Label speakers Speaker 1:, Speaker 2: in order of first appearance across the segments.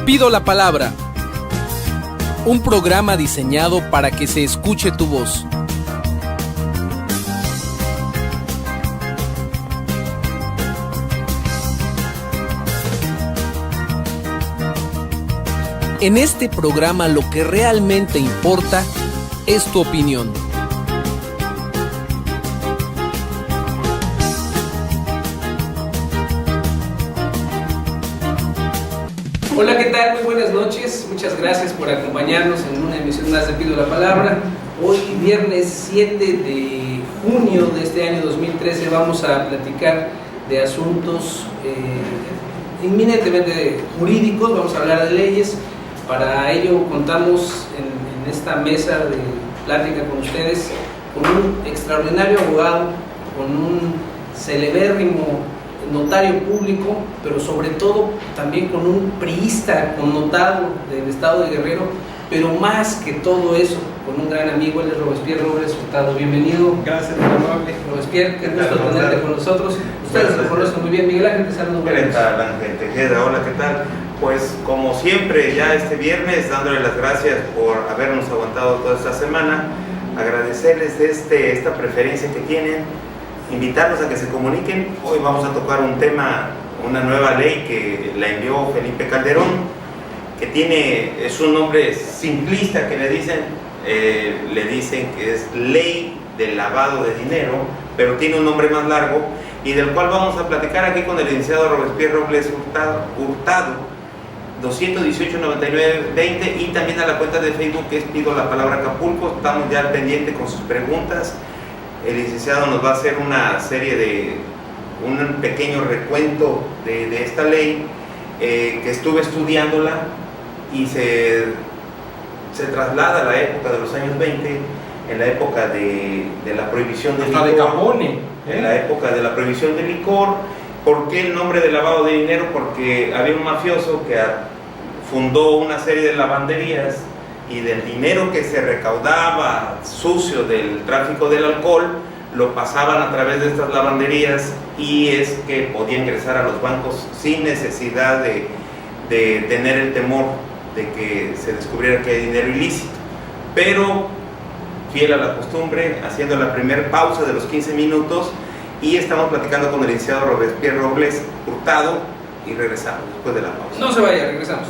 Speaker 1: Pido la palabra. Un programa diseñado para que se escuche tu voz. En este programa lo que realmente importa es tu opinión.
Speaker 2: Hola, ¿qué tal? Muy buenas noches. Muchas gracias por acompañarnos en una emisión más de Pido la Palabra. Hoy, viernes 7 de junio de este año 2013, vamos a platicar de asuntos inminentemente jurídicos. Vamos a hablar de leyes. Para ello contamos en esta mesa de plática con ustedes con un extraordinario abogado, con un celebérrimo notario público, pero sobre todo también con un priista connotado del estado de Guerrero, pero más que todo eso, con un gran amigo. Él es Robespierre Robles Hurtado. Bienvenido.
Speaker 3: Gracias, muy amable.
Speaker 2: Robespierre, qué gusto tenerte con nosotros. Ustedes lo conocen muy bien. Miguel Ángel, te saludo.
Speaker 3: ¿Qué tal, Ángel Tejeda? Hola, ¿qué tal? Pues como siempre, ya este viernes, dándole las gracias por habernos aguantado toda esta semana, agradecerles esta preferencia que tienen, invitarlos a que se comuniquen. Hoy vamos a tocar un tema, una nueva ley que la envió Felipe Calderón, que es un nombre simplista que le dicen que es Ley del Lavado de Dinero, pero tiene un nombre más largo y del cual vamos a platicar aquí con el licenciado Robespierre Robles Hurtado, 218-99-20, y también a la cuenta de Facebook que es Pido la Palabra Acapulco. Estamos ya al pendiente con sus preguntas. El licenciado nos va a hacer un pequeño recuento de esta ley que estuve estudiándola y se traslada a la época de los años 20, en la época de la prohibición del licor.
Speaker 2: De Capone.
Speaker 3: En la época de la prohibición del licor. ¿Por qué el nombre de lavado de dinero? Porque había un mafioso que fundó una serie de lavanderías y del dinero que se recaudaba sucio del tráfico del alcohol lo pasaban a través de estas lavanderías, y es que podía ingresar a los bancos sin necesidad de tener el temor de que se descubriera que hay dinero ilícito. Pero fiel a la costumbre, haciendo la primera pausa de los 15 minutos, y estamos platicando con el licenciado Robespierre Robles Hurtado y regresamos después de la pausa.
Speaker 2: No se vaya, regresamos.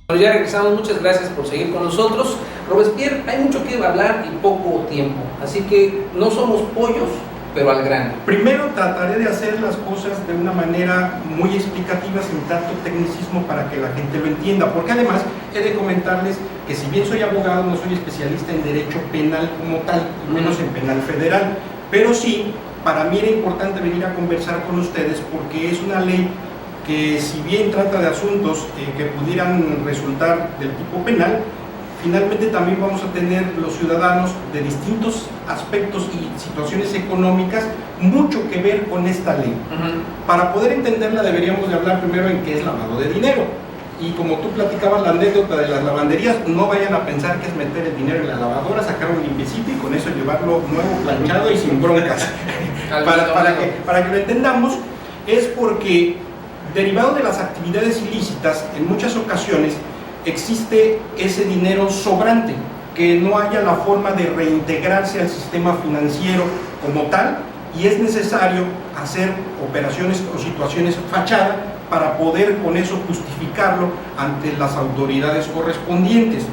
Speaker 2: Bueno, ya regresamos. Muchas gracias por seguir con nosotros. Robespierre, hay mucho que hablar y poco tiempo, así que no somos pollos, pero al grano.
Speaker 4: Primero trataré de hacer las cosas de una manera muy explicativa, sin tanto tecnicismo, para que la gente lo entienda, porque además he de comentarles que si bien soy abogado, no soy especialista en derecho penal como tal, menos en penal federal, pero sí, para mí era importante venir a conversar con ustedes porque es una ley que, si bien trata de asuntos que pudieran resultar del tipo penal, finalmente también vamos a tener los ciudadanos de distintos aspectos y situaciones económicas mucho que ver con esta ley. Para poder entenderla deberíamos de hablar primero en qué es lavado de dinero. Y como tú platicabas la anécdota de las lavanderías, no vayan a pensar que es meter el dinero en la lavadora, sacar un limpiecito y con eso llevarlo nuevo, planchado y sin broncas. para que lo entendamos, es porque derivado de las actividades ilícitas, en muchas ocasiones existe ese dinero sobrante, que no haya la forma de reintegrarse al sistema financiero como tal, y es necesario hacer operaciones o situaciones fachada para poder con eso justificarlo ante las autoridades correspondientes.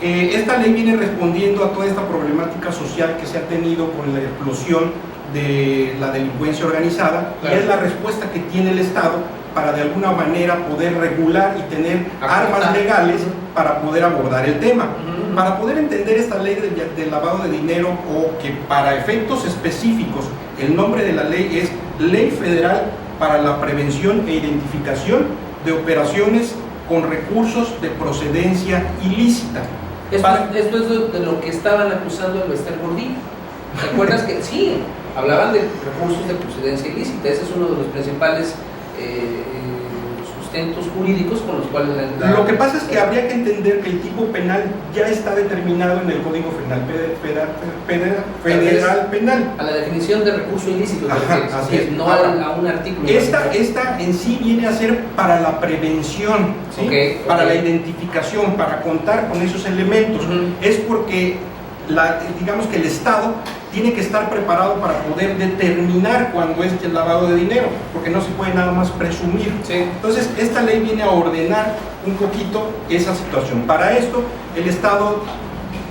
Speaker 4: Esta ley viene respondiendo a toda esta problemática social que se ha tenido con la explosión de la delincuencia organizada, y es la respuesta que tiene el Estado para de alguna manera poder regular y tener armas legales para poder abordar el tema. Para poder entender esta ley del lavado de dinero, o que para efectos específicos el nombre de la ley es Ley Federal para la Prevención e Identificación de Operaciones con Recursos de Procedencia Ilícita.
Speaker 2: Esto es de lo que estaban acusando a Bester Gordillo. ¿Te acuerdas que sí, hablaban de recursos de procedencia ilícita? Ese es uno de los principales sustentos jurídicos con los cuales
Speaker 4: Lo que pasa es que habría que entender que el tipo penal ya está determinado en el Código Federal Penal.
Speaker 2: A la definición de recurso ilícito,
Speaker 4: Así es.
Speaker 2: no a un artículo.
Speaker 4: Esta en sí viene a ser para la prevención, ¿sí? Para la identificación, para contar con esos elementos. Es porque digamos que el Estado tiene que estar preparado para poder determinar cuándo es el lavado de dinero, porque no se puede nada más presumir. Entonces, esta ley viene a ordenar un poquito esa situación. Para esto, el Estado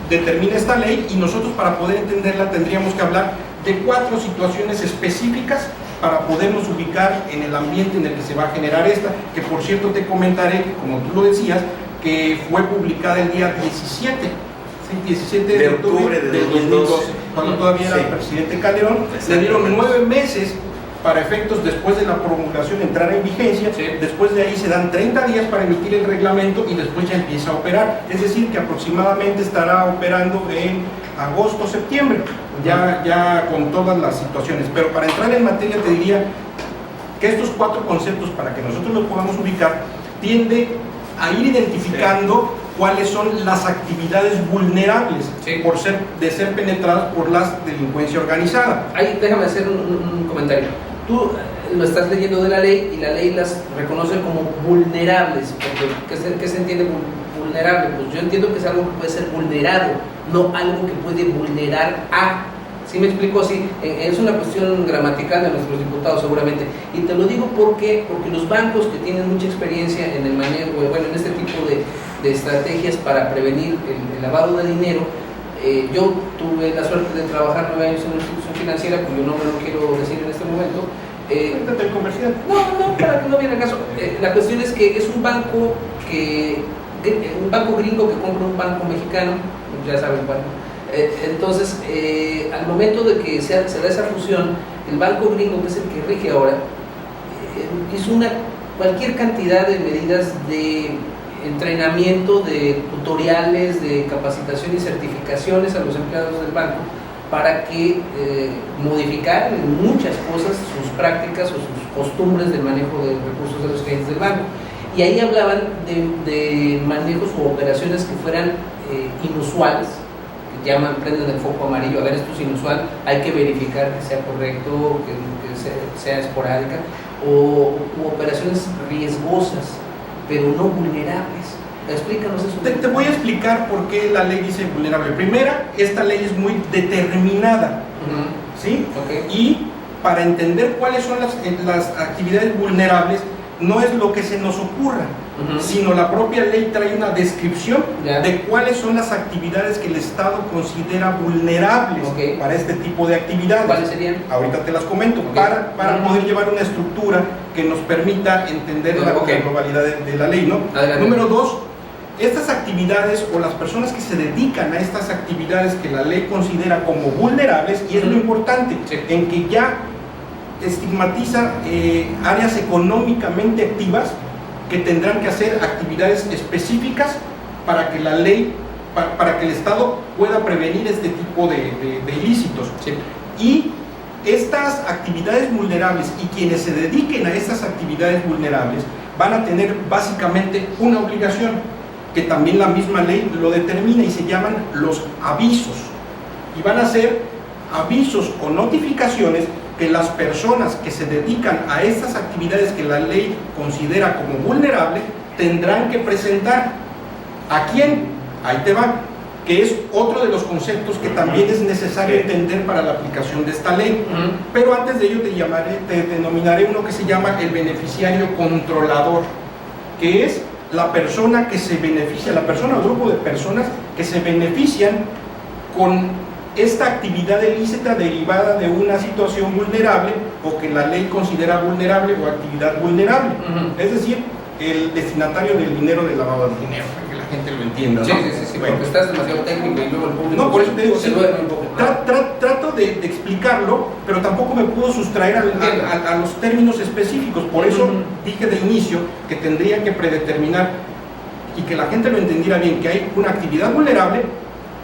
Speaker 4: determina esta ley y nosotros, para poder entenderla, tendríamos que hablar de 4 situaciones específicas para podernos ubicar en el ambiente en el que se va a generar esta, que por cierto te comentaré, que como tú lo decías, que fue publicada el día 17 de octubre del 2012, cuando todavía era el presidente Calderón. Le dieron 9 meses para efectos después de la promulgación entrar en vigencia. Después de ahí se dan 30 días para emitir el reglamento y después ya empieza a operar, es decir que aproximadamente estará operando en agosto, septiembre, ya con todas las situaciones. Pero para entrar en materia te diría que estos 4 conceptos, para que nosotros los podamos ubicar, tiende a ir identificando cuáles son las actividades vulnerables de ser penetradas por la delincuencia organizada.
Speaker 2: Ahí déjame hacer un comentario. Tú lo estás leyendo de la ley y la ley las reconoce como vulnerables. Porque, ¿qué se entiende vulnerable? Pues yo entiendo que es algo que puede ser vulnerado, no algo que puede vulnerar a. ¿Sí me explico? Sí, es una cuestión gramatical de nuestros diputados seguramente. Y te lo digo porque los bancos que tienen mucha experiencia en el manejo, bueno, en este tipo de estrategias para prevenir el lavado de dinero, yo tuve la suerte de trabajar 9 años en una institución financiera, cuyo nombre no quiero decir en este momento.
Speaker 4: ¿El comercial?
Speaker 2: No, para que no viene caso. La cuestión es que es un banco gringo que compra un banco mexicano, ya saben cuál. Entonces, al momento de que se da esa fusión, el banco gringo, que es el que rige ahora, hizo cualquier cantidad de medidas de entrenamiento, de tutoriales, de capacitación y certificaciones a los empleados del banco para que modificaran en muchas cosas sus prácticas o sus costumbres del manejo de recursos de los clientes del banco. Y ahí hablaban de manejos o operaciones que fueran inusuales, prenden el foco amarillo. A ver, esto es inusual, hay que verificar que sea correcto, que sea esporádica, u operaciones riesgosas, pero no vulnerables. Explícanos eso.
Speaker 4: Te voy a explicar por qué la ley dice vulnerable. Primera, esta ley es muy determinada, ¿sí? Y para entender cuáles son las actividades vulnerables, no es lo que se nos ocurra, sino la propia ley trae una descripción de cuáles son las actividades que el Estado considera vulnerables para este tipo de actividades.
Speaker 2: ¿Cuáles serían?
Speaker 4: Ahorita te las comento, para poder llevar una estructura que nos permita entender la globalidad de la ley, ¿no? Número 2, estas actividades o las personas que se dedican a estas actividades que la ley considera como vulnerables, y es lo importante, en que ya estigmatiza áreas económicamente activas que tendrán que hacer actividades específicas para que la ley, para que el Estado pueda prevenir este tipo de ilícitos. Y estas actividades vulnerables y quienes se dediquen a estas actividades vulnerables van a tener básicamente una obligación, que también la misma ley lo determina, y se llaman los avisos. Y van a ser avisos o notificaciones que las personas que se dedican a estas actividades que la ley considera como vulnerables tendrán que presentar. ¿A quién? Ahí te va, que es otro de los conceptos que también es necesario entender para la aplicación de esta ley. Pero antes de ello te denominaré uno que se llama el beneficiario controlador, que es la persona que se beneficia, la persona o grupo de personas que se benefician con esta actividad ilícita derivada de una situación vulnerable o que la ley considera vulnerable o actividad vulnerable. Es decir, el destinatario del dinero del lavado de dinero, para que la gente lo entienda, ¿no?
Speaker 2: Sí, bueno, porque estás demasiado técnico y luego el público
Speaker 4: no, por eso te digo,
Speaker 2: se duerme un poco.
Speaker 4: Trato de explicarlo, pero tampoco me puedo sustraer a los términos específicos. Por eso dije de inicio que tendría que predeterminar y que la gente lo entendiera bien, que hay una actividad vulnerable,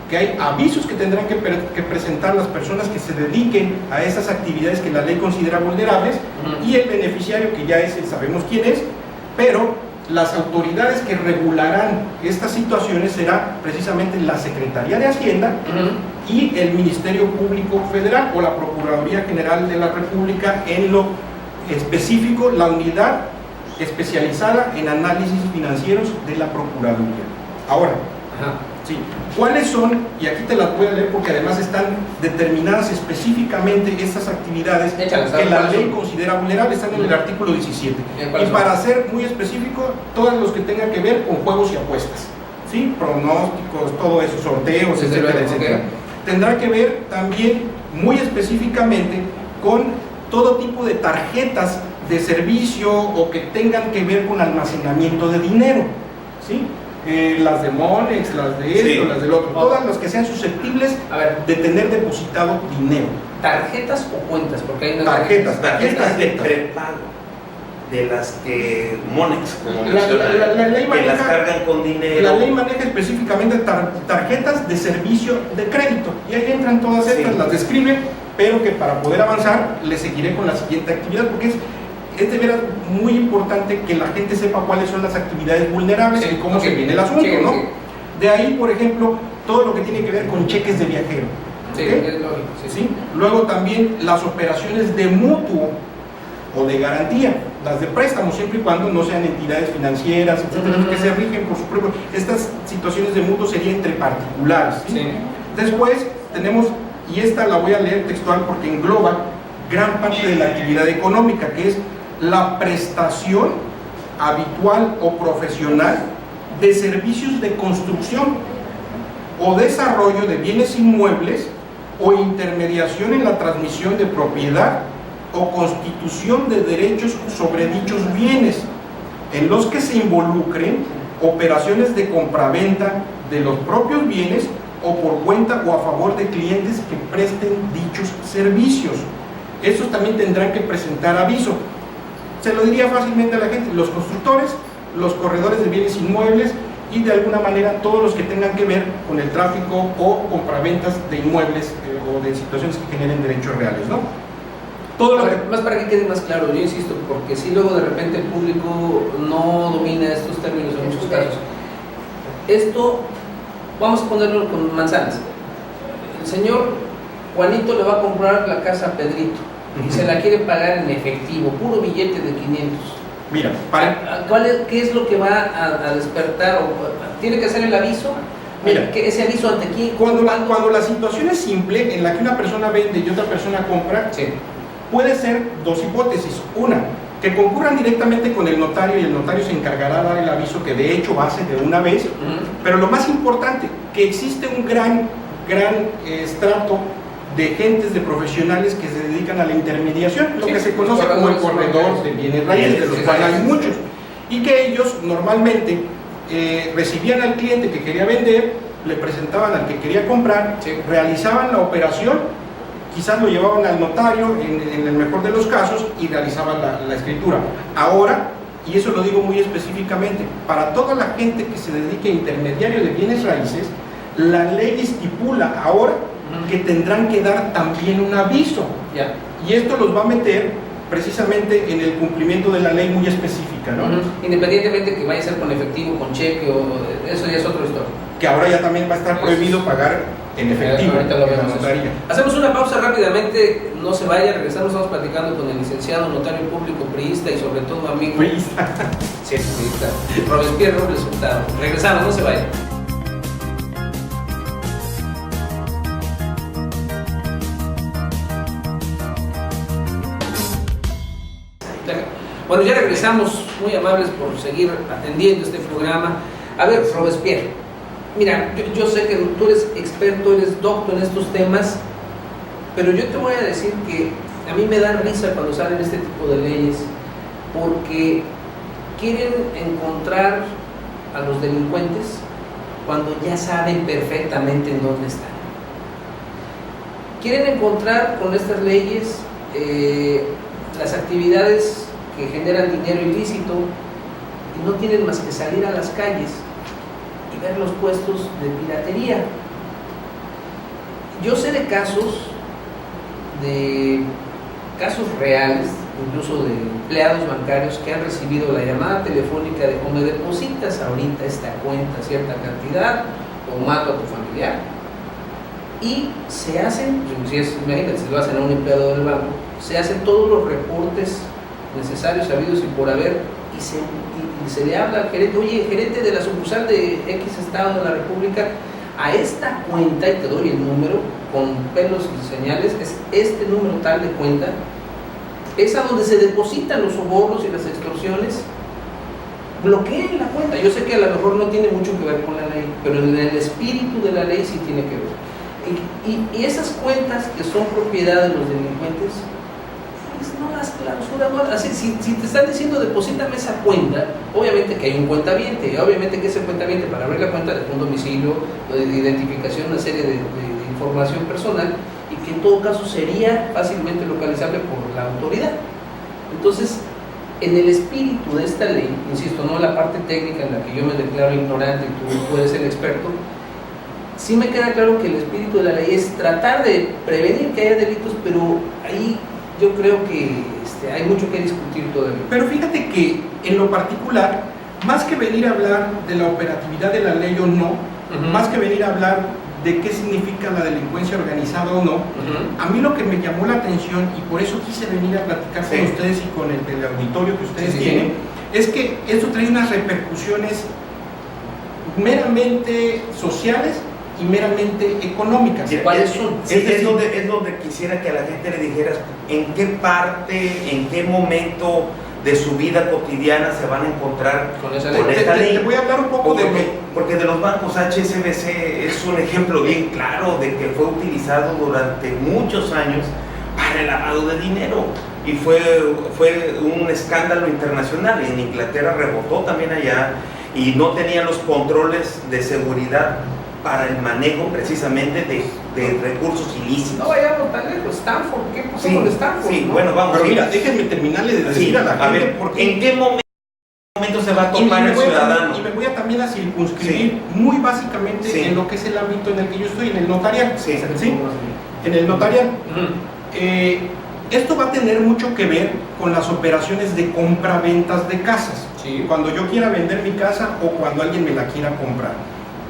Speaker 4: que hay avisos que tendrán que presentar las personas que se dediquen a esas actividades que la ley considera vulnerables, y el beneficiario, que ya sabemos quién es, pero las autoridades que regularán estas situaciones será precisamente la Secretaría de Hacienda y el Ministerio Público Federal o la Procuraduría General de la República, en lo específico la unidad especializada en análisis financieros de la Procuraduría. Ahora, sí, ¿cuáles son? Y aquí te las voy a leer porque además están determinadas específicamente estas actividades que la ley considera vulnerables, están en el artículo 17. Y para ser muy específico, todos los que tengan que ver con juegos y apuestas, ¿sí? Pronósticos, todo eso, sorteos, etcétera, etcétera. Tendrá que ver también muy específicamente con todo tipo de tarjetas de servicio o que tengan que ver con almacenamiento de dinero, ¿sí? Las de Monex, las de esto, sí, las del otro, todas las que sean susceptibles de tener depositado dinero.
Speaker 2: ¿Tarjetas o cuentas? Porque hay
Speaker 3: tarjetas de prepago, de las que Monex, como la ley maneja, que las cargan con dinero.
Speaker 4: La ley maneja específicamente tarjetas de servicio de crédito, y ahí entran todas estas, las describe, pero que para poder avanzar le seguiré con la siguiente actividad, porque es de veras muy importante que la gente sepa cuáles son las actividades vulnerables y cómo se viene el asunto, ¿no? De ahí, por ejemplo, todo lo que tiene que ver con cheques de viajero. ¿Sí? Luego también las operaciones de mutuo o de garantía, las de préstamo, siempre y cuando no sean entidades financieras, etcétera, que se rigen por su propio. Estas situaciones de mutuo serían entre particulares. ¿Sí? Después tenemos, y esta la voy a leer textual porque engloba gran parte de la actividad económica, que es la prestación habitual o profesional de servicios de construcción o desarrollo de bienes inmuebles o intermediación en la transmisión de propiedad o constitución de derechos sobre dichos bienes, en los que se involucren operaciones de compraventa de los propios bienes o por cuenta o a favor de clientes que presten dichos servicios. Estos también tendrán que presentar aviso. Se lo diría fácilmente a la gente: los constructores, los corredores de bienes inmuebles y de alguna manera todos los que tengan que ver con el tráfico o compraventas de inmuebles o de situaciones que generen derechos reales, ¿no? Todo lo que...
Speaker 2: Más para que quede más claro, yo insisto, porque si luego de repente el público no domina estos términos en muchos casos. Esto, vamos a ponerlo con manzanas. El señor Juanito le va a comprar la casa a Pedrito y se la quiere pagar en efectivo, puro billete de 500.
Speaker 4: Mira,
Speaker 2: ¿qué es lo que va a despertar? ¿Tiene que hacer el aviso?
Speaker 4: Mira,
Speaker 2: ¿ese aviso ante quién?
Speaker 4: Cuando la situación es simple, en la que una persona vende y otra persona compra, puede ser dos hipótesis. Una, que concurran directamente con el notario y el notario se encargará de dar el aviso, que de hecho hace de una vez, pero lo más importante, que existe un gran estrato de gentes, de profesionales que se dedican a la intermediación, lo que se conoce como el corredor de bienes raíces, de los cuales hay muchos, y que ellos normalmente recibían al cliente que quería vender, le presentaban al que quería comprar, realizaban la operación, quizás lo llevaban al notario en el mejor de los casos y realizaban la escritura. Ahora, y eso lo digo muy específicamente, para toda la gente que se dedique a intermediario de bienes raíces, la ley estipula ahora que tendrán que dar también un aviso, y esto los va a meter precisamente en el cumplimiento de la ley muy específica, ¿no?
Speaker 2: Independientemente que vaya a ser con efectivo, con cheque, o eso ya es otra historia.
Speaker 4: Que ahora ya también va a estar prohibido pagar en efectivo.
Speaker 2: Ahorita lo vemos. Hacemos una pausa rápidamente, no se vaya, regresamos, estamos platicando con el licenciado notario público priista y sobre todo amigo.
Speaker 4: Priista.
Speaker 2: Sí, priista. Robespierre Robles Hurtado. Regresamos, no se vaya. Bueno, ya regresamos, muy amables por seguir atendiendo este programa. A ver, Robespierre, mira, yo sé que tú eres experto, eres doctor en estos temas, pero yo te voy a decir que a mí me da risa cuando salen este tipo de leyes, porque quieren encontrar a los delincuentes cuando ya saben perfectamente en dónde están. Quieren encontrar con estas leyes las actividades que generan dinero ilícito y no tienen más que salir a las calles y ver los puestos de piratería. Yo sé de casos reales incluso de empleados bancarios que han recibido la llamada telefónica de o me depositas ahorita esta cuenta cierta cantidad o mato a tu familiar, y se hacen, imagínate, si lo hacen a un empleado del banco, se hacen todos los reportes necesarios, habidos y por haber, y se le habla al gerente, oye, gerente de la sucursal de X estado de la República, a esta cuenta, y te doy el número con pelos y señales, es este número tal de cuenta, es a donde se depositan los sobornos y las extorsiones. Bloqueen la cuenta. Yo sé que a lo mejor no tiene mucho que ver con la ley, pero en el espíritu de la ley sí tiene que ver. Y esas cuentas que son propiedad de los delincuentes, pues no las clausura, no, así, si te están diciendo deposítame esa cuenta, obviamente que hay un cuentaviente, y obviamente que ese cuentaviente, para abrir la cuenta, de un domicilio, de identificación, una serie de información personal, y que en todo caso sería fácilmente localizable por la autoridad. Entonces, en el espíritu de esta ley, insisto, no la parte técnica en la que yo me declaro ignorante y tú puedes ser experto, sí me queda claro que el espíritu de la ley es tratar de prevenir que haya delitos, pero ahí yo creo que hay mucho que discutir todavía.
Speaker 4: Pero fíjate que en lo particular, más que venir a hablar de la operatividad de la ley o no, más que venir a hablar de qué significa la delincuencia organizada o no, a mí lo que me llamó la atención, y por eso quise venir a platicar con ustedes y con el auditorio que ustedes tienen, es que esto trae unas repercusiones meramente sociales y meramente económicas.
Speaker 3: ¿Cuáles son? Es donde quisiera que a la gente le dijeras en qué parte, en qué momento de su vida cotidiana se van a encontrar con esta ley.
Speaker 4: Te voy a hablar un poco
Speaker 3: porque de los bancos HSBC es un ejemplo bien claro de que fue utilizado durante muchos años para el lavado de dinero y fue un escándalo internacional. En Inglaterra rebotó también allá y no tenían los controles de seguridad para el manejo precisamente de recursos ilícitos.
Speaker 2: No vayamos tan lejos. Stanford, ¿qué pasó con Stanford?
Speaker 3: Sí, bueno, vamos.
Speaker 4: Pero mira, déjenme terminarle de decir a la gente.
Speaker 3: A ver, ¿en qué momento se va a tomar el ciudadano?
Speaker 4: Y me voy a también a circunscribir muy básicamente en lo que es el ámbito en el que yo estoy, en el notarial.
Speaker 3: ¿Sí?
Speaker 4: En el notarial. Esto va a tener mucho que ver con las operaciones de compra-ventas de casas. Cuando yo quiera vender mi casa o cuando alguien me la quiera comprar.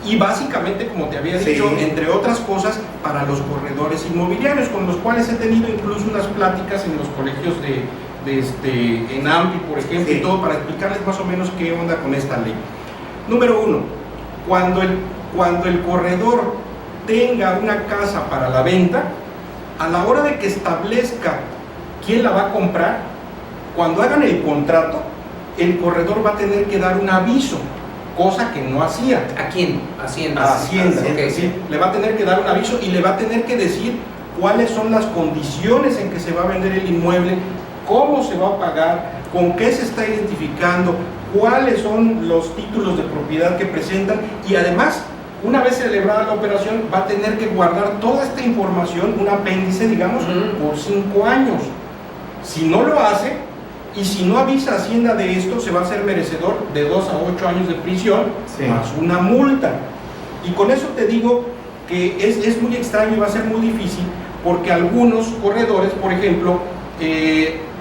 Speaker 4: Y básicamente, como te había dicho, entre otras cosas, para los corredores inmobiliarios, con los cuales he tenido incluso unas pláticas en los colegios en AMPI, por ejemplo, y todo, para explicarles más o menos qué onda con esta ley. Número uno, cuando el corredor tenga una casa para la venta, a la hora de que establezca quién la va a comprar, cuando hagan el contrato, el corredor va a tener que dar un aviso, cosa que no hacía.
Speaker 2: ¿A quién?
Speaker 4: Hacienda. Okay. Sí. Le va a tener que dar un aviso y le va a tener que decir cuáles son las condiciones en que se va a vender el inmueble, cómo se va a pagar, con qué se está identificando, cuáles son los títulos de propiedad que presentan, y además, una vez celebrada la operación, va a tener que guardar toda esta información, un apéndice, digamos, por 5 años. Si no lo hace, y si no avisa a Hacienda de esto, se va a hacer merecedor de 2 a 8 años de prisión, más una multa. Y con eso te digo que es muy extraño y va a ser muy difícil, porque algunos corredores, por ejemplo,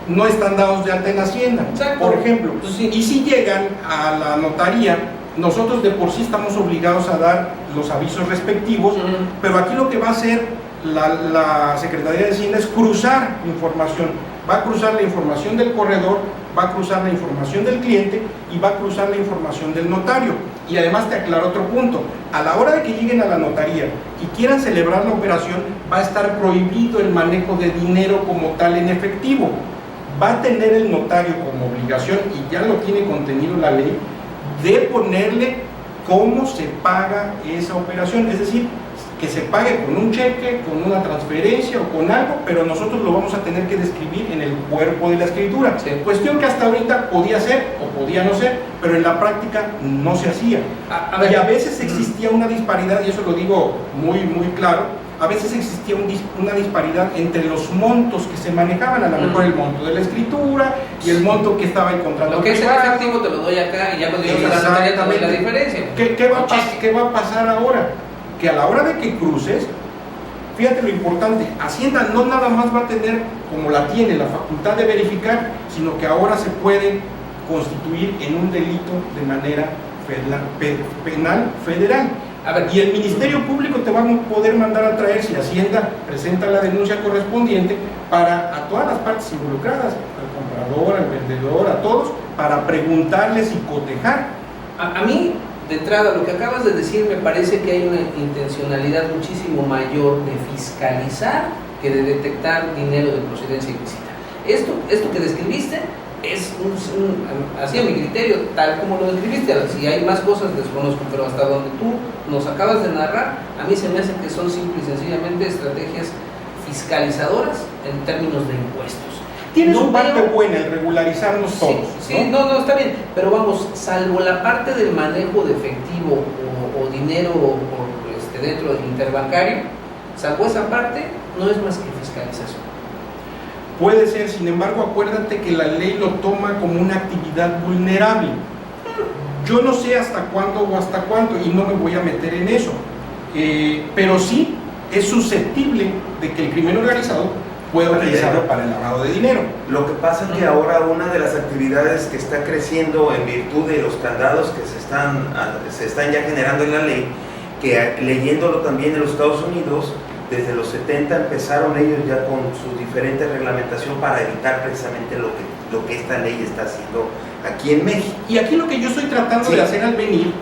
Speaker 4: no están dados de alta en Hacienda.
Speaker 2: Exacto.
Speaker 4: Por ejemplo, y si llegan a la notaría, nosotros de por sí estamos obligados a dar los avisos respectivos, pero aquí lo que va a hacer la Secretaría de Hacienda es cruzar información. Va a cruzar la información del corredor, va a cruzar la información del cliente y va a cruzar la información del notario. Y además te aclaro otro punto: a la hora de que lleguen a la notaría y quieran celebrar la operación, va a estar prohibido el manejo de dinero como tal en efectivo. Va a tener el notario como obligación, y ya lo tiene contenido la ley, de ponerle cómo se paga esa operación, es decir, que se pague con un cheque, con una transferencia o con algo, pero nosotros lo vamos a tener que describir en el cuerpo de la escritura. Cuestión que hasta ahorita podía ser o podía no ser, pero en la práctica no se hacía. Y a veces existía una disparidad, y eso lo digo muy claro, a veces existía una disparidad entre los montos que se manejaban, a lo mejor el monto de la escritura y el monto que estaba en contrato.
Speaker 2: Lo que es el efectivo te lo doy acá, y ya cuando llegas a la notaría te doy la diferencia.
Speaker 4: ¿Qué va a pasar ahora? Que a la hora de que cruces, fíjate lo importante, Hacienda no nada más va a tener, como la tiene, la facultad de verificar, sino que ahora se puede constituir en un delito de manera penal federal.
Speaker 2: A ver,
Speaker 4: y el Ministerio Público te va a poder mandar a traer, si Hacienda presenta la denuncia correspondiente, para a todas las partes involucradas, al comprador, al vendedor, a todos, para preguntarles y cotejar.
Speaker 2: a mí, de entrada, lo que acabas de decir me parece que hay una intencionalidad muchísimo mayor de fiscalizar que de detectar dinero de procedencia ilícita. Esto que describiste es así a mi criterio, tal como lo describiste. Si hay más cosas desconozco, pero hasta donde tú nos acabas de narrar, a mí se me hace que son simple y sencillamente estrategias fiscalizadoras en términos de impuestos.
Speaker 4: Tiene su parte buena el regularizarnos todos.
Speaker 2: Sí, no, está bien, pero vamos, salvo la parte del manejo de efectivo o dinero dentro del interbancario, salvo esa parte, no es más que fiscalización.
Speaker 4: Puede ser, sin embargo, acuérdate que la ley lo toma como una actividad vulnerable. Yo no sé hasta cuándo o hasta cuánto, y no me voy a meter en eso, pero sí es susceptible de que el crimen organizado pueda utilizarlo para el lavado de dinero.
Speaker 3: Lo que pasa es que ahora una de las actividades que está creciendo en virtud de los candados que se están ya generando en la ley, que leyéndolo también en los Estados Unidos, desde los 70 empezaron ellos ya con su diferente reglamentación para evitar precisamente lo que esta ley está haciendo aquí en México.
Speaker 4: Y aquí lo que yo estoy tratando de hacer al venir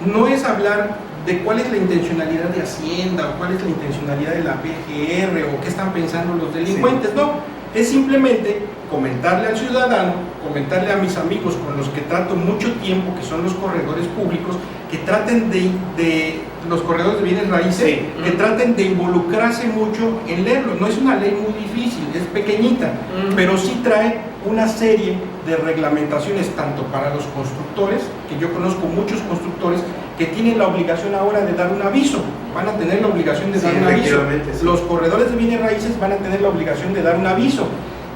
Speaker 4: no es hablar de cuál es la intencionalidad de Hacienda o cuál es la intencionalidad de la PGR o qué están pensando los delincuentes, no, es simplemente comentarle al ciudadano, comentarle a mis amigos con los que trato mucho tiempo, que son los corredores públicos, que traten de los corredores de bienes raíces, que traten de involucrarse mucho en leerlo. No es una ley muy difícil, es pequeñita, pero sí trae una serie de reglamentaciones tanto para los constructores, que yo conozco muchos constructores que tienen la obligación ahora de dar un aviso, van a tener la obligación de dar un aviso. Los corredores de bienes raíces van a tener la obligación de dar un aviso,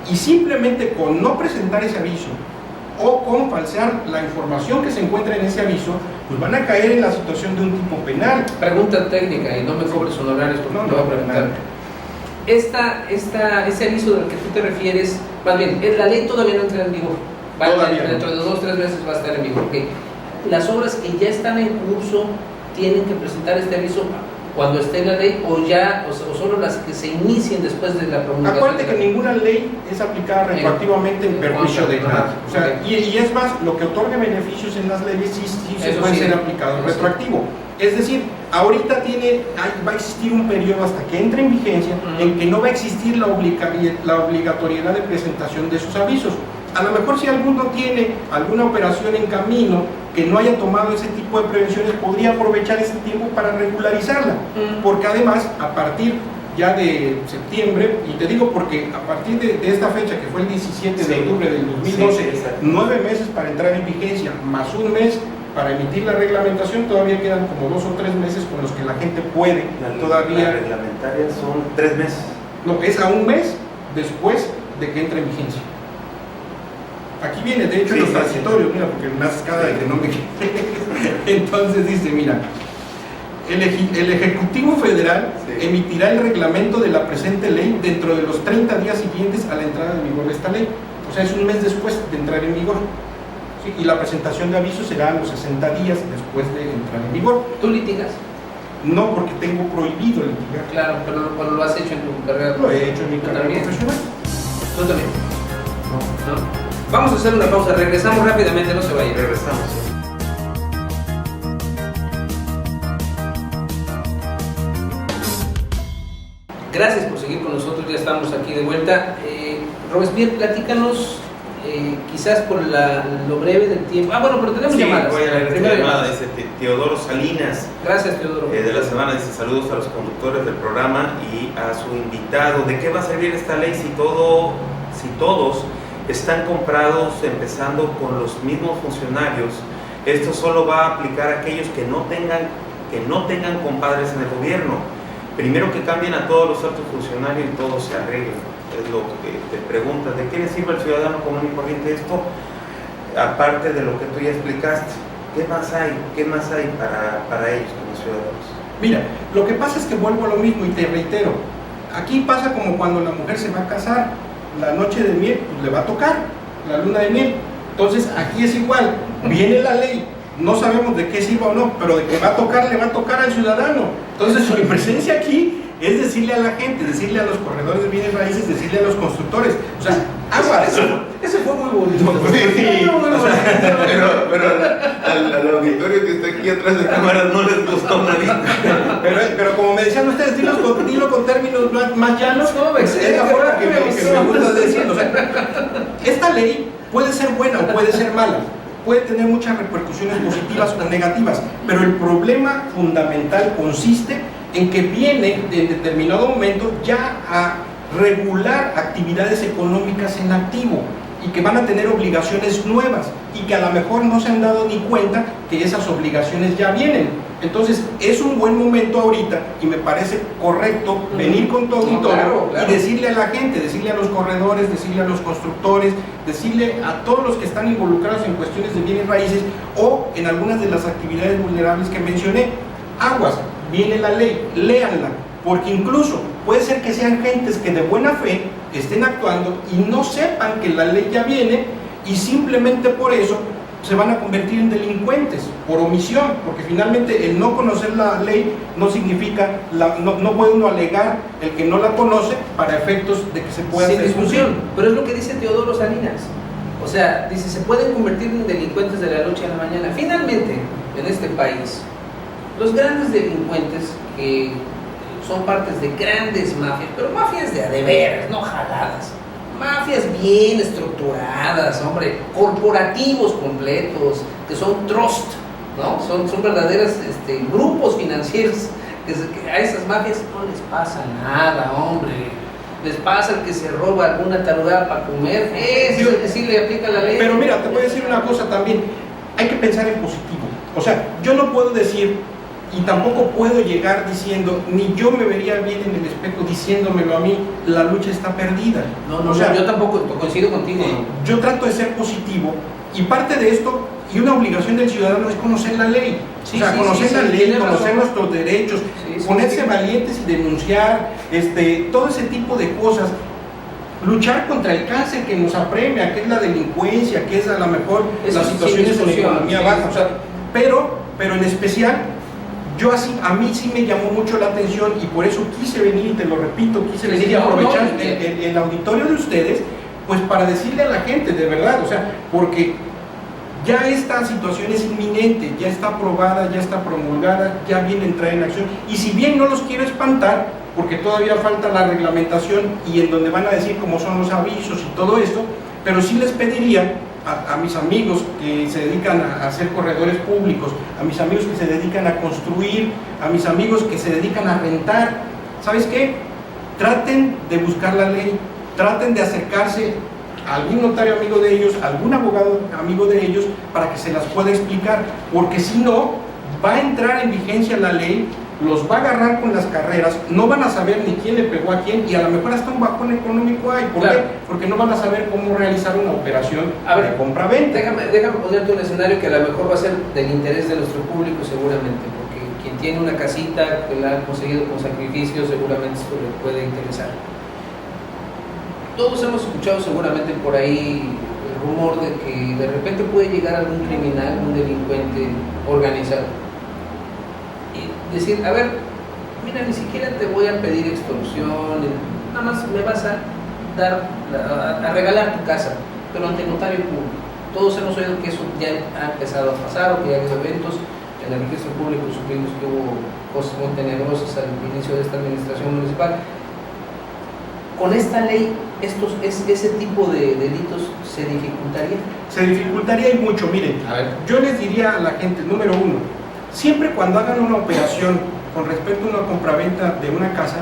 Speaker 4: y simplemente con no presentar ese aviso o con falsear la información que se encuentra en ese aviso, pues van a caer en la situación de un tipo penal.
Speaker 2: Pregunta técnica, y no me cobres honorarios porque
Speaker 4: No,
Speaker 2: te voy a preguntar. Ese aviso del que tú te refieres, más bien, la ley todavía no entra en vigor. Dentro de 2 o 3 meses va a estar en vigor. Okay. Las obras que ya están en curso tienen que presentar este aviso cuando esté la ley, o solo las que se inicien después de la promulgación.
Speaker 4: Acuérdate que ninguna ley es aplicada retroactivamente en perjuicio de nada. O sea, y es más, lo que otorga beneficios en las leyes sí se puede ser aplicado retroactivo. Es decir, ahorita va a existir un periodo hasta que entre en vigencia en que no va a existir la obligatoriedad de presentación de esos avisos. A lo mejor si alguno tiene alguna operación en camino que no haya tomado ese tipo de prevenciones, podría aprovechar ese tiempo para regularizarla, porque además a partir ya de septiembre, y te digo porque a partir de esta fecha, que fue el 17 de octubre del 2012, 9 meses para entrar en vigencia, más un mes para emitir la reglamentación, todavía quedan como 2 o 3 meses con los que la gente puede todavía...
Speaker 3: La reglamentaria son 3 meses.
Speaker 4: No, es a un mes después de que entre en vigencia. Aquí viene, de hecho, en los transitorios, mira, porque me haces cara de que no me... Entonces dice, mira, el Ejecutivo Federal emitirá el reglamento de la presente ley dentro de los 30 días siguientes a la entrada en vigor de esta ley. O sea, es un mes después de entrar en vigor. ¿Sí? Y la presentación de avisos será a los 60 días después de entrar en vigor.
Speaker 2: ¿Tú litigas?
Speaker 4: No, porque tengo prohibido litigar.
Speaker 2: Claro, pero cuando lo has hecho en tu carrera.
Speaker 4: Lo he hecho en mi carrera profesional.
Speaker 2: ¿Tú también? No. Vamos a hacer una pausa, regresamos rápidamente, no se vayan.
Speaker 3: Regresamos.
Speaker 2: Gracias por seguir con nosotros, ya estamos aquí de vuelta. Robespierre, platícanos, quizás por lo breve del tiempo. Bueno, pero tenemos llamadas.
Speaker 3: Voy a la llamada, dice Teodoro Salinas.
Speaker 2: Gracias, Teodoro.
Speaker 3: De la semana, dice saludos a los conductores del programa y a su invitado. ¿De qué va a servir esta ley si todos están comprados empezando con los mismos funcionarios? Esto solo va a aplicar a aquellos que no tengan compadres en el gobierno. Primero que cambien a todos los altos funcionarios y todo se arregle. Es lo que te preguntas, ¿de qué le sirve al ciudadano común y corriente esto? Aparte de lo que tú ya explicaste, ¿qué más hay para ellos como ciudadanos?
Speaker 4: Mira, lo que pasa es que vuelvo a lo mismo y te reitero, aquí pasa como cuando la mujer se va a casar, la noche de miel, pues le va a tocar la luna de miel. Entonces aquí es igual, viene la ley, no sabemos de qué sirva o no, pero de que va a tocar, le va a tocar al ciudadano. Entonces mi presencia aquí es decirle a la gente, decirle a los corredores de bienes raíces, decirle a los constructores, o sea, aguas.
Speaker 2: Eso fue muy bonito.
Speaker 3: Sí, o sea, pero al auditorio que está aquí atrás de cámaras no les gustó nadita.
Speaker 4: Pero como me decían ustedes, dilo con términos más llanos,
Speaker 2: No,
Speaker 4: es la forma que me gusta decirlo. O sea, esta ley puede ser buena o puede ser mala, puede tener muchas repercusiones positivas o negativas, pero el problema fundamental consiste en que viene en determinado momento ya a regular actividades económicas en activo y que van a tener obligaciones nuevas y que a lo mejor no se han dado ni cuenta que esas obligaciones ya vienen. Entonces es un buen momento ahorita y me parece correcto venir con todo y todo y decirle a la gente, decirle a los corredores, decirle a los constructores, decirle a todos los que están involucrados en cuestiones de bienes raíces o en algunas de las actividades vulnerables que mencioné, aguas, viene la ley, léanla, porque incluso puede ser que sean gentes que de buena fe estén actuando y no sepan que la ley ya viene y simplemente por eso se van a convertir en delincuentes por omisión, porque finalmente el no conocer la ley no significa, no puede uno alegar el que no la conoce para efectos de que se pueda
Speaker 2: sin
Speaker 4: hacer
Speaker 2: discusión, pero es lo que dice Teodoro Salinas. O sea, dice, se pueden convertir en delincuentes de la noche a la mañana. Finalmente, en este país, los grandes delincuentes que son partes de grandes mafias, pero mafias de veras, no jaladas, mafias bien estructuradas, hombre, corporativos completos, que son trust, ¿no? Son verdaderos grupos financieros, que a esas mafias no les pasa nada, hombre. Les pasa el que se roba alguna tarugada para comer, es el que sí le aplica la ley.
Speaker 4: Pero mira, te voy a decir una cosa también, hay que pensar en positivo. O sea, yo no puedo decir y tampoco puedo llegar diciendo, ni yo me vería bien en el espejo diciéndomelo a mí, la lucha está perdida.
Speaker 2: No, o sea, yo tampoco coincido contigo.
Speaker 4: Yo trato de ser positivo y parte de esto y una obligación del ciudadano es conocer la ley.
Speaker 2: Sí,
Speaker 4: o sea, conocer la ley, conocer nuestros derechos, ponerse valientes y denunciar, todo ese tipo de cosas. Luchar contra el cáncer que nos apremia, que es la delincuencia, que es a lo mejor las situaciones en la economía baja. O sea, pero en especial, a mí sí me llamó mucho la atención y por eso quise venir, y te lo repito, quise venir y aprovechar el auditorio de ustedes, pues para decirle a la gente, de verdad, o sea, porque ya esta situación es inminente, ya está aprobada, ya está promulgada, ya viene a entrar en acción, y si bien no los quiero espantar, porque todavía falta la reglamentación y en donde van a decir cómo son los avisos y todo esto, pero sí les pediría a mis amigos que se dedican a hacer corredores públicos, a mis amigos que se dedican a construir, a mis amigos que se dedican a rentar, ¿sabes qué? Traten de buscar la ley, traten de acercarse a algún notario amigo de ellos, a algún abogado amigo de ellos, para que se las pueda explicar, porque si no, va a entrar en vigencia la ley, los va a agarrar con las carreras, no van a saber ni quién le pegó a quién y a lo mejor hasta un bajón económico hay. ¿Por qué? Porque no van a saber cómo realizar una operación de compra-venta.
Speaker 2: Déjame ponerte un escenario que a lo mejor va a ser del interés de nuestro público seguramente, porque quien tiene una casita que la ha conseguido con sacrificio seguramente esto le puede interesar. Todos hemos escuchado seguramente por ahí el rumor de que de repente puede llegar algún criminal, un delincuente organizado decir, a ver, mira, ni siquiera te voy a pedir extorsión, nada más me vas a dar, a regalar tu casa, pero ante notario público. Todos hemos oído que eso ya ha empezado a pasar, o que ya ha habido eventos en el registro público, supimos que hubo cosas muy tenebrosas al inicio de esta administración municipal. Con esta ley, ese tipo de delitos se dificultaría.
Speaker 4: Se dificultaría y mucho, miren, yo les diría a la gente, número uno, siempre cuando hagan una operación con respecto a una compraventa de una casa,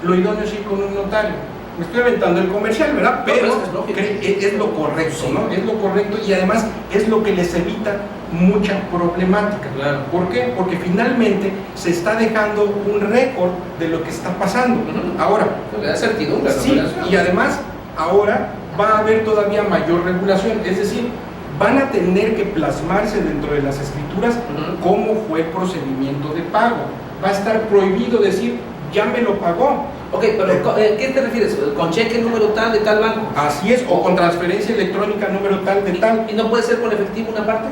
Speaker 4: lo idóneo es ir con un notario. Me estoy aventando el comercial, ¿verdad? Pero es lo correcto, ¿no? Es lo correcto y además es lo que les evita mucha problemática.
Speaker 2: Claro.
Speaker 4: ¿Por qué? Porque finalmente se está dejando un récord de lo que está pasando. Ahora,
Speaker 2: le da certidumbre.
Speaker 4: Sí, y además ahora va a haber todavía mayor regulación, es decir, van a tener que plasmarse dentro de las escrituras cómo fue el procedimiento de pago. Va a estar prohibido decir, ya me lo pagó.
Speaker 2: Ok, pero ¿qué te refieres? ¿Con cheque número tal de tal banco?
Speaker 4: Así es, o con transferencia electrónica número tal de tal.
Speaker 2: ¿Y no puede ser con efectivo una parte?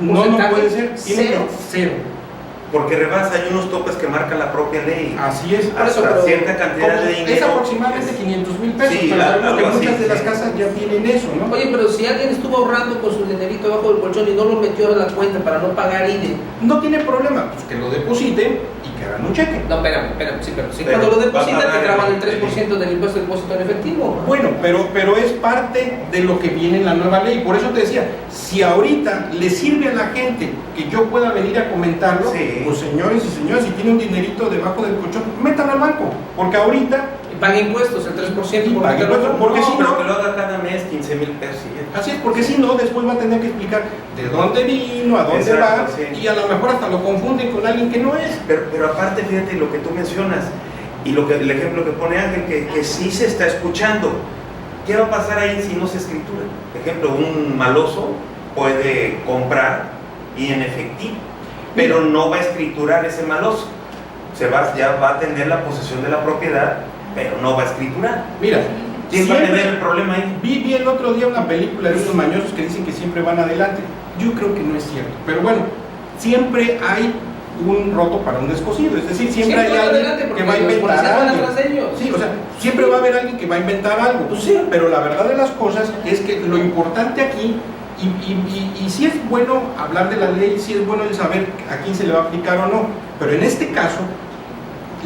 Speaker 4: No puede ser. Cero.
Speaker 3: Porque rebasa, hay unos topes que marca la propia ley.
Speaker 4: Así es.
Speaker 3: Hasta cierta cantidad de dinero.
Speaker 4: Es aproximadamente 500,000 pesos,
Speaker 3: sí,
Speaker 4: pero sabemos que muchas
Speaker 3: así,
Speaker 4: de las casas ya tienen eso, ¿no?
Speaker 2: Oye, pero si alguien estuvo ahorrando con su dinerito abajo del colchón y no lo metió a la cuenta para no pagar IDE.
Speaker 4: No tiene problema, pues que lo depositen y que hagan un cheque.
Speaker 2: No, espérame, sí, pero si cuando lo depositan te graban el 3% del impuesto de depósito en efectivo.
Speaker 4: Bueno, pero es parte de lo que viene en la nueva ley. Por eso te decía, si ahorita le sirve a la gente que yo pueda venir a comentarlo,
Speaker 3: sí.
Speaker 4: Pues señores y señoras, si tiene un dinerito debajo del colchón, métanlo al banco, porque ahorita...
Speaker 2: Y paga impuestos, el 3%.
Speaker 4: Y paga impuestos, porque si
Speaker 3: pero
Speaker 4: no...
Speaker 3: que lo haga cada mes, 15,000 pesos.
Speaker 4: Así es, porque si no, después va a tener que explicar de dónde vino, a dónde
Speaker 3: Exacto,
Speaker 4: va,
Speaker 3: sí.
Speaker 4: y a lo mejor hasta lo confunden con alguien que no es.
Speaker 3: Pero aparte, fíjate lo que tú mencionas, y el ejemplo que pone Ángel, que sí se está escuchando. ¿Qué va a pasar ahí si no se escritura? Por ejemplo, un maloso puede comprar y en efectivo, pero no va a escriturar ese maloso. Ya va a tener la posesión de la propiedad, pero no va a escriturar.
Speaker 4: Mira,
Speaker 3: ¿quién va a tener el problema ahí?
Speaker 4: Vi el otro día una película de unos mañosos que dicen que siempre van adelante. Yo creo que no es cierto, pero bueno, siempre hay un roto para un descosido, es decir, siempre hay alguien que va a inventar algo. Sí, o sea, siempre va a haber alguien que va a inventar algo.
Speaker 2: Pues sí.
Speaker 4: Pero la verdad de las cosas es que lo importante aquí, y sí es bueno hablar de la ley, sí es bueno el saber a quién se le va a aplicar o no, pero en este caso,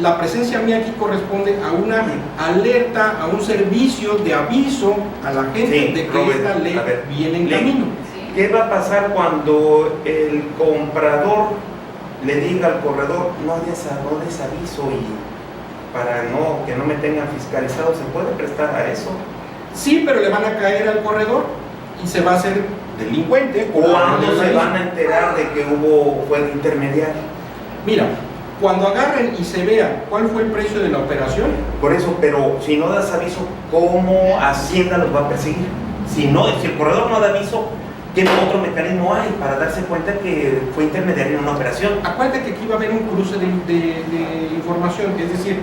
Speaker 4: la presencia mía aquí corresponde a una alerta, a un servicio de aviso a la gente de que
Speaker 3: Robert,
Speaker 4: esta ley viene en camino.
Speaker 3: ¿Qué va a pasar cuando el comprador le diga al corredor, no des aviso y para que no me tengan fiscalizado? ¿Se puede prestar a eso?
Speaker 4: Sí, pero le van a caer al corredor y se va a hacer delincuente.
Speaker 3: ¿Cuándo se van a enterar de que fue de intermediario?
Speaker 4: Mira, cuando agarren y se vea cuál fue el precio de la operación.
Speaker 3: Por eso, pero si no das aviso, ¿cómo Hacienda los va a perseguir? Si el corredor no da aviso, ¿qué otro mecanismo hay para darse cuenta que fue intermediario en una operación?
Speaker 4: Acuérdate que aquí va a haber un cruce de información, es decir,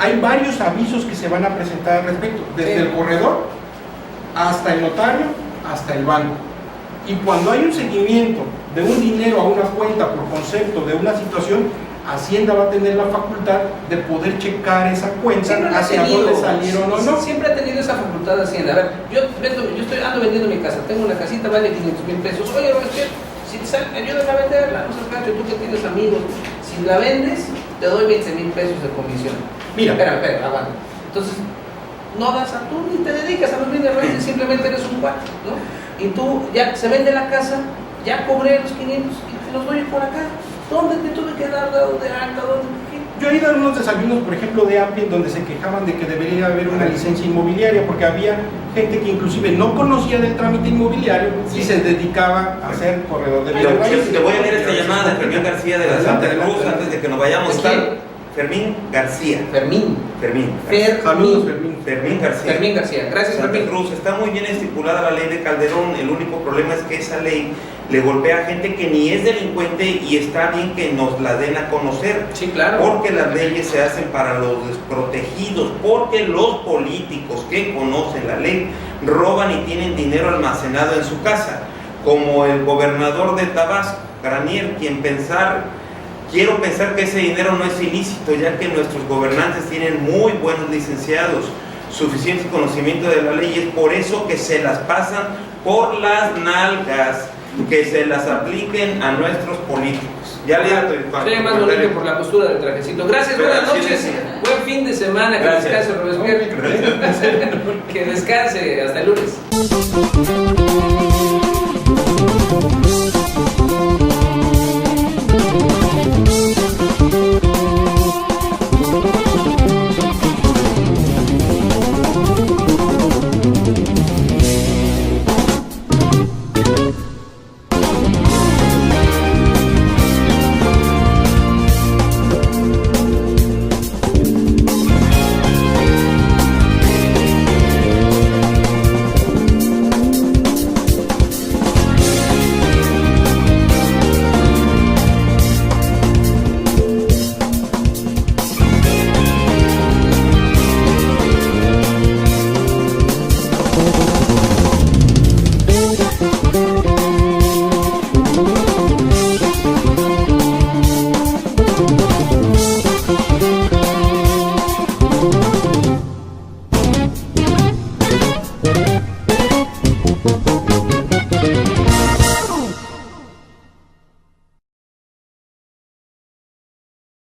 Speaker 4: hay varios avisos que se van a presentar al respecto, desde el corredor hasta el notario, hasta el banco. Y cuando hay un seguimiento de un dinero a una cuenta por concepto de una situación, Hacienda va a tener la facultad de poder checar esa cuenta hacia dónde salieron o no.
Speaker 2: Siempre ha tenido esa facultad de Hacienda. A ver, yo ando vendiendo mi casa, tengo una casita, vale 500,000 pesos. Oye, Robert, si te sale, ayúdame a venderla, no seas gacho, tú que tienes amigos. Si la vendes, te doy 20,000 pesos de comisión.
Speaker 4: Mira,
Speaker 2: espera, aguanta. Entonces, no das tú ni te dedicas a los bienes raíces, simplemente eres un cuate, ¿no? Y tú, ya se vende la casa, ya cobré los 500 y te los doy por acá. ¿Dónde te tuve que dar de alta?
Speaker 4: Yo he ido a unos desayunos, por ejemplo, de AMPI, donde se quejaban de que debería haber una licencia inmobiliaria, porque había gente que inclusive no conocía del trámite inmobiliario y se dedicaba a ser corredor de bienes raíces.
Speaker 3: Te voy a leer esta llamada de Fermín García de la Santa Cruz antes de que nos vayamos. Fermín García.
Speaker 2: Fermín.
Speaker 4: Saludos, Fermín.
Speaker 3: Fermín García.
Speaker 2: Fermín García. Gracias,
Speaker 3: Santa
Speaker 2: Fermín.
Speaker 3: Cruz. Está muy bien estipulada la ley de Calderón. El único problema es que esa ley le golpea a gente que ni es delincuente y está bien que nos la den a conocer.
Speaker 2: Sí, claro.
Speaker 3: Porque las leyes se hacen para los desprotegidos, porque los políticos que conocen la ley roban y tienen dinero almacenado en su casa, como el gobernador de Tabasco, Granier, quiero pensar que ese dinero no es ilícito, ya que nuestros gobernantes tienen muy buenos licenciados, suficiente conocimiento de la ley, y es por eso que se las pasan por las nalgas, que se las apliquen a nuestros políticos. Ya le
Speaker 2: soy más bonito por la postura del trajecito. Gracias, buenas noches, buen fin de semana, que descanse, Robespierre. Que descanse, hasta el lunes.